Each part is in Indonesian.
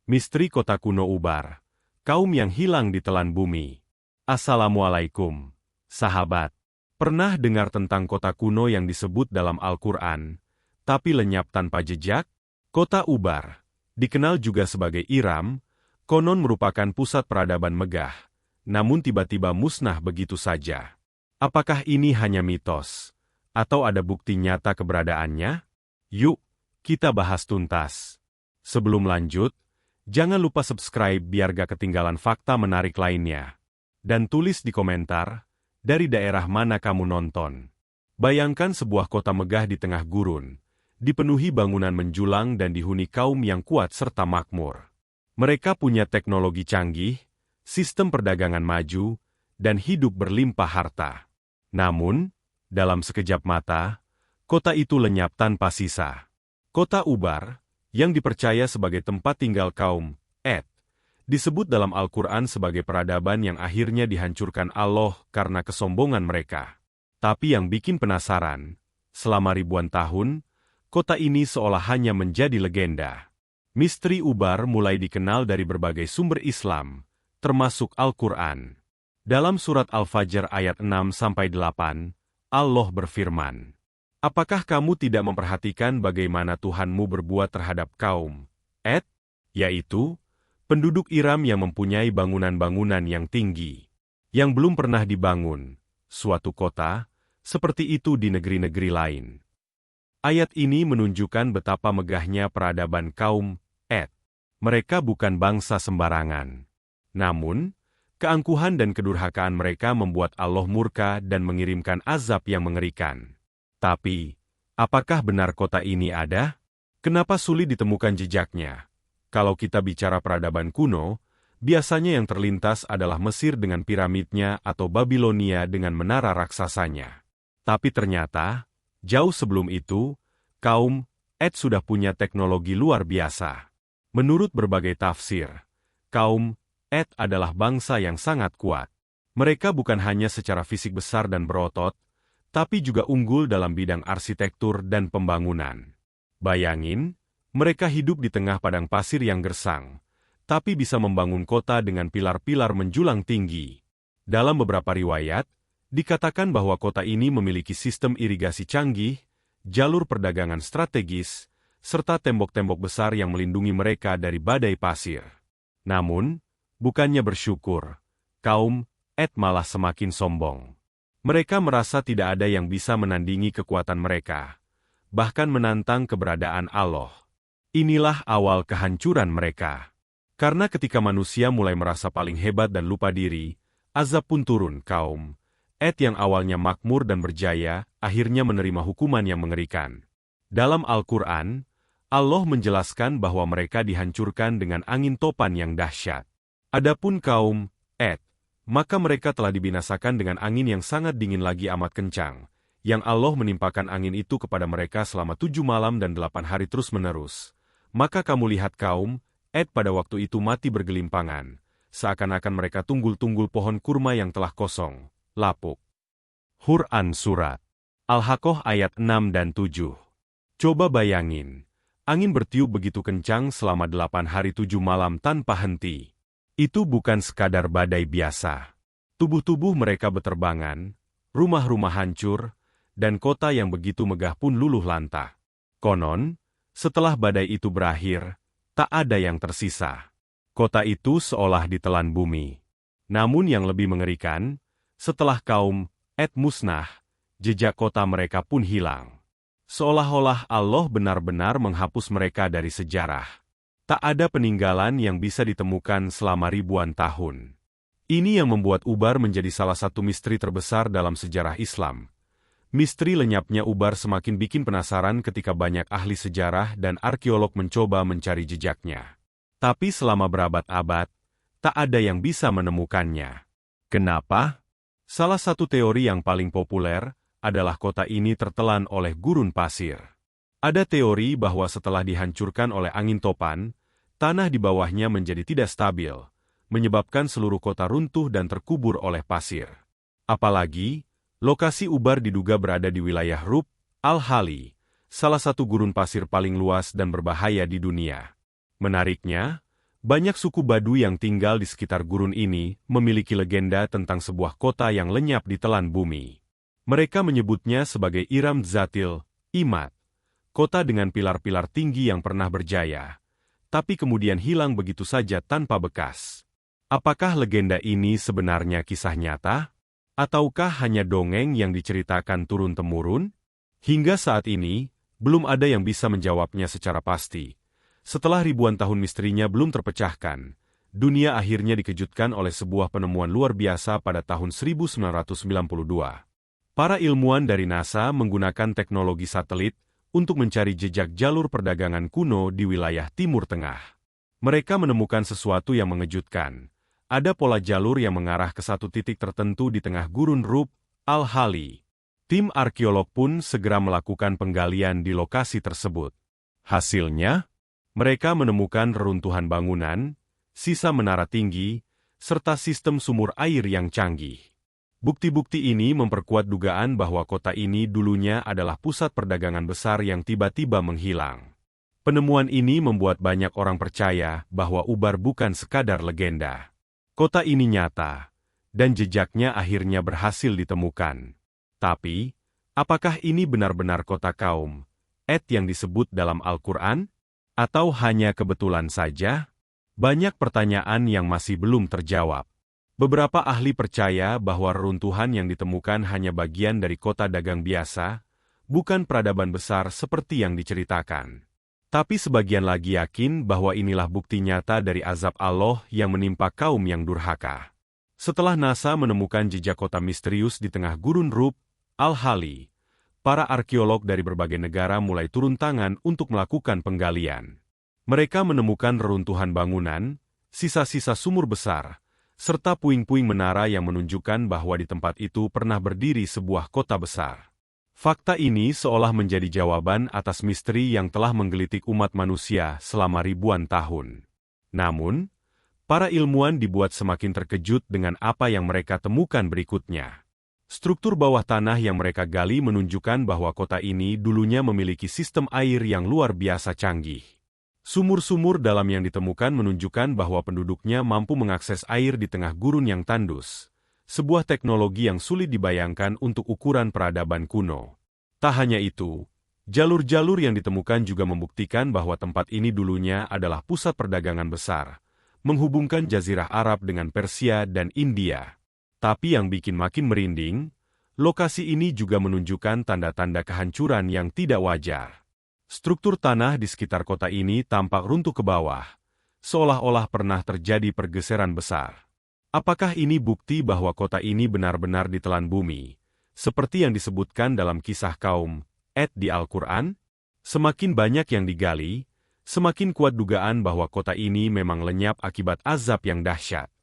Misteri Kota Kuno Ubar, kaum yang hilang ditelan bumi. Assalamualaikum, sahabat. Pernah dengar tentang kota kuno yang disebut dalam Al-Quran, tapi lenyap tanpa jejak? Kota Ubar, dikenal juga sebagai Iram, konon merupakan pusat peradaban megah, namun tiba-tiba musnah begitu saja. Apakah ini hanya mitos? Atau ada bukti nyata keberadaannya? Yuk, kita bahas tuntas. Sebelum lanjut, jangan lupa subscribe biar gak ketinggalan fakta menarik lainnya. Dan tulis di komentar, dari daerah mana kamu nonton. Bayangkan sebuah kota megah di tengah gurun, dipenuhi bangunan menjulang dan dihuni kaum yang kuat serta makmur. Mereka punya teknologi canggih, sistem perdagangan maju, dan hidup berlimpah harta. Namun, dalam sekejap mata, kota itu lenyap tanpa sisa. Kota Ubar, yang dipercaya sebagai tempat tinggal kaum Et, disebut dalam Al-Quran sebagai peradaban yang akhirnya dihancurkan Allah karena kesombongan mereka. Tapi yang bikin penasaran, selama ribuan tahun, kota ini seolah hanya menjadi legenda. Misteri Ubar mulai dikenal dari berbagai sumber Islam, termasuk Al-Quran. Dalam surat Al-Fajr ayat 6-8, Allah berfirman, "Apakah kamu tidak memperhatikan bagaimana Tuhanmu berbuat terhadap kaum Et, yaitu penduduk Iram yang mempunyai bangunan-bangunan yang tinggi, yang belum pernah dibangun, suatu kota, seperti itu di negeri-negeri lain." Ayat ini menunjukkan betapa megahnya peradaban kaum Et. Mereka bukan bangsa sembarangan. Namun, keangkuhan dan kedurhakaan mereka membuat Allah murka dan mengirimkan azab yang mengerikan. Tapi, apakah benar kota ini ada? Kenapa sulit ditemukan jejaknya? Kalau kita bicara peradaban kuno, biasanya yang terlintas adalah Mesir dengan piramidnya atau Babilonia dengan menara raksasanya. Tapi ternyata, jauh sebelum itu, kaum Et sudah punya teknologi luar biasa. Menurut berbagai tafsir, kaum Et adalah bangsa yang sangat kuat. Mereka bukan hanya secara fisik besar dan berotot, tapi juga unggul dalam bidang arsitektur dan pembangunan. Bayangin, mereka hidup di tengah padang pasir yang gersang, tapi bisa membangun kota dengan pilar-pilar menjulang tinggi. Dalam beberapa riwayat, dikatakan bahwa kota ini memiliki sistem irigasi canggih, jalur perdagangan strategis, serta tembok-tembok besar yang melindungi mereka dari badai pasir. Namun, bukannya bersyukur, kaum Et malah semakin sombong. Mereka merasa tidak ada yang bisa menandingi kekuatan mereka, bahkan menantang keberadaan Allah. Inilah awal kehancuran mereka. Karena ketika manusia mulai merasa paling hebat dan lupa diri, azab pun turun. Kaum Et yang awalnya makmur dan berjaya, akhirnya menerima hukuman yang mengerikan. Dalam Al-Quran, Allah menjelaskan bahwa mereka dihancurkan dengan angin topan yang dahsyat. Adapun kaum Et, maka mereka telah dibinasakan dengan angin yang sangat dingin lagi amat kencang, yang Allah menimpakan angin itu kepada mereka selama 7 malam dan 8 hari terus-menerus. Maka kamu lihat kaum Et pada waktu itu mati bergelimpangan, seakan-akan mereka tunggul-tunggul pohon kurma yang telah kosong, lapuk. Quran Surat Al-Haqqah ayat 6 dan 7. Coba bayangin, angin bertiup begitu kencang selama 8 hari 7 malam tanpa henti. Itu bukan sekadar badai biasa. Tubuh-tubuh mereka beterbangan, rumah-rumah hancur, dan kota yang begitu megah pun luluh lantah. Konon, setelah badai itu berakhir, tak ada yang tersisa. Kota itu seolah ditelan bumi. Namun yang lebih mengerikan, setelah kaum Et musnah, jejak kota mereka pun hilang. Seolah-olah Allah benar-benar menghapus mereka dari sejarah. Tak ada peninggalan yang bisa ditemukan selama ribuan tahun. Ini yang membuat Ubar menjadi salah satu misteri terbesar dalam sejarah Islam. Misteri lenyapnya Ubar semakin bikin penasaran ketika banyak ahli sejarah dan arkeolog mencoba mencari jejaknya. Tapi selama berabad-abad, tak ada yang bisa menemukannya. Kenapa? Salah satu teori yang paling populer adalah kota ini tertelan oleh gurun pasir. Ada teori bahwa setelah dihancurkan oleh angin topan, tanah di bawahnya menjadi tidak stabil, menyebabkan seluruh kota runtuh dan terkubur oleh pasir. Apalagi, lokasi Ubar diduga berada di wilayah Rub al-Khali, salah satu gurun pasir paling luas dan berbahaya di dunia. Menariknya, Banyak suku Baduy yang tinggal di sekitar gurun ini memiliki legenda tentang sebuah kota yang lenyap di telan bumi. Mereka menyebutnya sebagai Iram Zatil, Imat, kota dengan pilar-pilar tinggi yang pernah berjaya, tapi kemudian hilang begitu saja tanpa bekas. Apakah legenda ini sebenarnya kisah nyata? Ataukah hanya dongeng yang diceritakan turun-temurun? Hingga saat ini, belum ada yang bisa menjawabnya secara pasti. Setelah ribuan tahun misterinya belum terpecahkan, dunia akhirnya dikejutkan oleh sebuah penemuan luar biasa pada tahun 1992. Para ilmuwan dari NASA menggunakan teknologi satelit untuk mencari jejak jalur perdagangan kuno di wilayah Timur Tengah. Mereka menemukan sesuatu yang mengejutkan. Ada pola jalur yang mengarah ke satu titik tertentu di tengah gurun Rub al-Khali. Tim arkeolog pun segera melakukan penggalian di lokasi tersebut. Hasilnya, mereka menemukan reruntuhan bangunan, sisa menara tinggi, serta sistem sumur air yang canggih. Bukti-bukti ini memperkuat dugaan bahwa kota ini dulunya adalah pusat perdagangan besar yang tiba-tiba menghilang. Penemuan ini membuat banyak orang percaya bahwa Ubar bukan sekadar legenda. Kota ini nyata, dan jejaknya akhirnya berhasil ditemukan. Tapi, apakah ini benar-benar kota kaum Et yang disebut dalam Al-Quran? Atau hanya kebetulan saja? Banyak pertanyaan yang masih belum terjawab. Beberapa ahli percaya bahwa reruntuhan yang ditemukan hanya bagian dari kota dagang biasa, bukan peradaban besar seperti yang diceritakan. Tapi sebagian lagi yakin bahwa inilah bukti nyata dari azab Allah yang menimpa kaum yang durhaka. Setelah NASA menemukan jejak kota misterius di tengah gurun Rub al-Khali, para arkeolog dari berbagai negara mulai turun tangan untuk melakukan penggalian. Mereka menemukan reruntuhan bangunan, sisa-sisa sumur besar, serta puing-puing menara yang menunjukkan bahwa di tempat itu pernah berdiri sebuah kota besar. Fakta ini seolah menjadi jawaban atas misteri yang telah menggelitik umat manusia selama ribuan tahun. Namun, para ilmuwan dibuat semakin terkejut dengan apa yang mereka temukan berikutnya. Struktur bawah tanah yang mereka gali menunjukkan bahwa kota ini dulunya memiliki sistem air yang luar biasa canggih. Sumur-sumur dalam yang ditemukan menunjukkan bahwa penduduknya mampu mengakses air di tengah gurun yang tandus. Sebuah teknologi yang sulit dibayangkan untuk ukuran peradaban kuno. Tak hanya itu, jalur-jalur yang ditemukan juga membuktikan bahwa tempat ini dulunya adalah pusat perdagangan besar, menghubungkan Jazirah Arab dengan Persia dan India. Tapi yang bikin makin merinding, lokasi ini juga menunjukkan tanda-tanda kehancuran yang tidak wajar. Struktur tanah di sekitar kota ini tampak runtuh ke bawah, seolah-olah pernah terjadi pergeseran besar. Apakah ini bukti bahwa kota ini benar-benar ditelan bumi, seperti yang disebutkan dalam kisah kaum Et di Al-Quran? Semakin banyak yang digali, semakin kuat dugaan bahwa kota ini memang lenyap akibat azab yang dahsyat.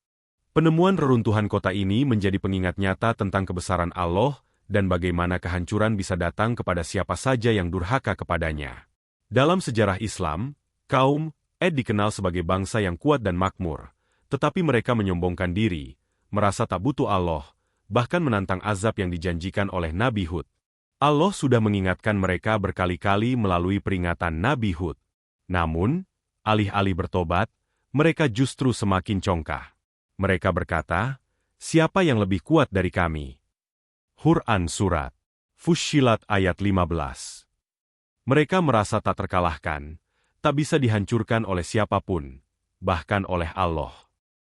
Penemuan reruntuhan kota ini menjadi pengingat nyata tentang kebesaran Allah dan bagaimana kehancuran bisa datang kepada siapa saja yang durhaka kepadanya. Dalam sejarah Islam, kaum Et dikenal sebagai bangsa yang kuat dan makmur. Tetapi mereka menyombongkan diri, merasa tak butuh Allah, bahkan menantang azab yang dijanjikan oleh Nabi Hud. Allah sudah mengingatkan mereka berkali-kali melalui peringatan Nabi Hud. Namun, alih-alih bertobat, mereka justru semakin congkak. Mereka berkata, "Siapa yang lebih kuat dari kami?" Quran Surat Fussilat ayat 15. Mereka merasa tak terkalahkan, tak bisa dihancurkan oleh siapapun, bahkan oleh Allah.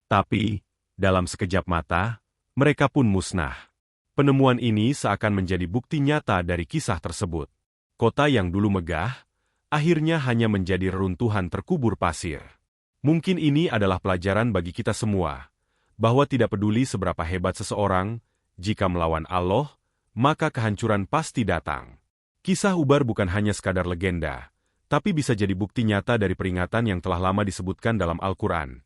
Tapi, dalam sekejap mata, mereka pun musnah. Penemuan ini seakan menjadi bukti nyata dari kisah tersebut. Kota yang dulu megah, akhirnya hanya menjadi reruntuhan terkubur pasir. Mungkin ini adalah pelajaran bagi kita semua, bahwa tidak peduli seberapa hebat seseorang, jika melawan Allah, maka kehancuran pasti datang. Kisah Ubar bukan hanya sekadar legenda, tapi bisa jadi bukti nyata dari peringatan yang telah lama disebutkan dalam Al-Quran.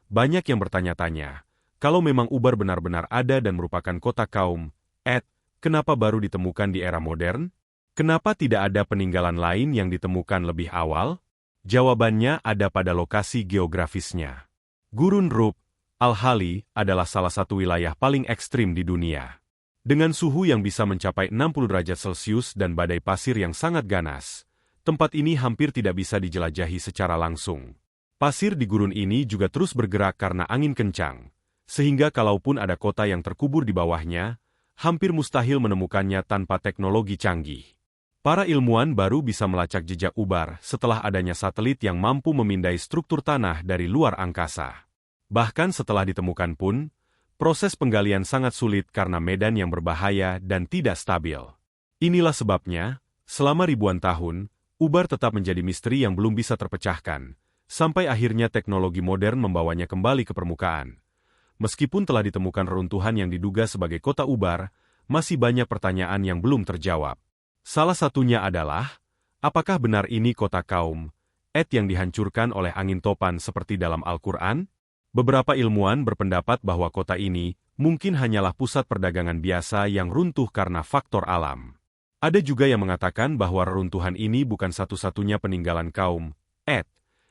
Banyak yang bertanya-tanya, kalau memang Ubar benar-benar ada dan merupakan kota kaum Et, kenapa baru ditemukan di era modern? Kenapa tidak ada peninggalan lain yang ditemukan lebih awal? Jawabannya ada pada lokasi geografisnya. Gurun Rub al-Khali adalah salah satu wilayah paling ekstrim di dunia. Dengan suhu yang bisa mencapai 60 derajat Celcius dan badai pasir yang sangat ganas, tempat ini hampir tidak bisa dijelajahi secara langsung. Pasir di gurun ini juga terus bergerak karena angin kencang, sehingga kalaupun ada kota yang terkubur di bawahnya, hampir mustahil menemukannya tanpa teknologi canggih. Para ilmuwan baru bisa melacak jejak ubar setelah adanya satelit yang mampu memindai struktur tanah dari luar angkasa. Bahkan setelah ditemukan pun, proses penggalian sangat sulit karena medan yang berbahaya dan tidak stabil. Inilah sebabnya, selama ribuan tahun, ubar tetap menjadi misteri yang belum bisa terpecahkan, sampai akhirnya teknologi modern membawanya kembali ke permukaan. Meskipun telah ditemukan reruntuhan yang diduga sebagai kota ubar, masih banyak pertanyaan yang belum terjawab. Salah satunya adalah, apakah benar ini kota kaum Ed yang dihancurkan oleh angin topan seperti dalam Al-Quran? Beberapa ilmuwan berpendapat bahwa kota ini mungkin hanyalah pusat perdagangan biasa yang runtuh karena faktor alam. Ada juga yang mengatakan bahwa reruntuhan ini bukan satu-satunya peninggalan kaum Ed,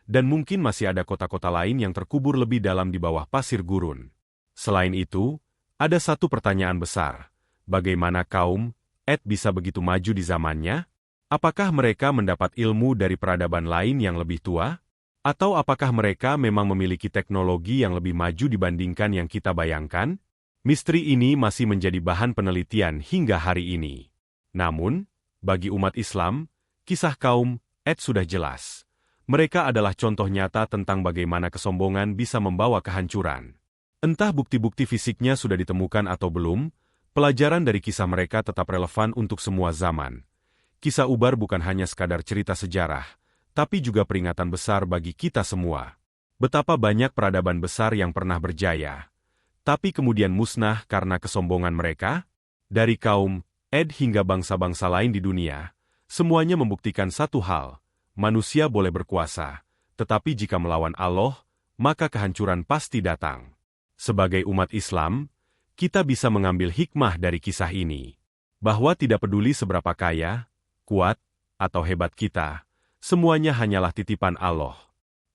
dan mungkin masih ada kota-kota lain yang terkubur lebih dalam di bawah pasir gurun. Selain itu, ada satu pertanyaan besar. Bagaimana kaum Ed bisa begitu maju di zamannya? Apakah mereka mendapat ilmu dari peradaban lain yang lebih tua? Atau apakah mereka memang memiliki teknologi yang lebih maju dibandingkan yang kita bayangkan? Misteri ini masih menjadi bahan penelitian hingga hari ini. Namun, bagi umat Islam, kisah kaum Ed sudah jelas. Mereka adalah contoh nyata tentang bagaimana kesombongan bisa membawa kehancuran. Entah bukti-bukti fisiknya sudah ditemukan atau belum, pelajaran dari kisah mereka tetap relevan untuk semua zaman. Kisah ubar bukan hanya sekadar cerita sejarah, tapi juga peringatan besar bagi kita semua. Betapa banyak peradaban besar yang pernah berjaya, tapi kemudian musnah karena kesombongan mereka? Dari kaum Ed hingga bangsa-bangsa lain di dunia, semuanya membuktikan satu hal, manusia boleh berkuasa, tetapi jika melawan Allah, maka kehancuran pasti datang. Sebagai umat Islam, kita bisa mengambil hikmah dari kisah ini, bahwa tidak peduli seberapa kaya, kuat, atau hebat kita, semuanya hanyalah titipan Allah.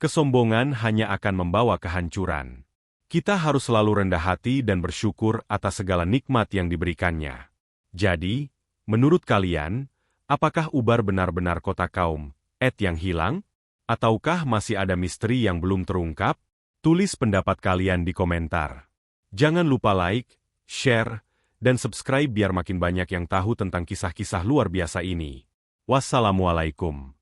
Kesombongan hanya akan membawa kehancuran. Kita harus selalu rendah hati dan bersyukur atas segala nikmat yang diberikannya. Jadi, menurut kalian, apakah ubar benar-benar kota kaum Ed yang hilang? Ataukah masih ada misteri yang belum terungkap? Tulis pendapat kalian di komentar. Jangan lupa like, share, dan subscribe biar makin banyak yang tahu tentang kisah-kisah luar biasa ini. Wassalamualaikum.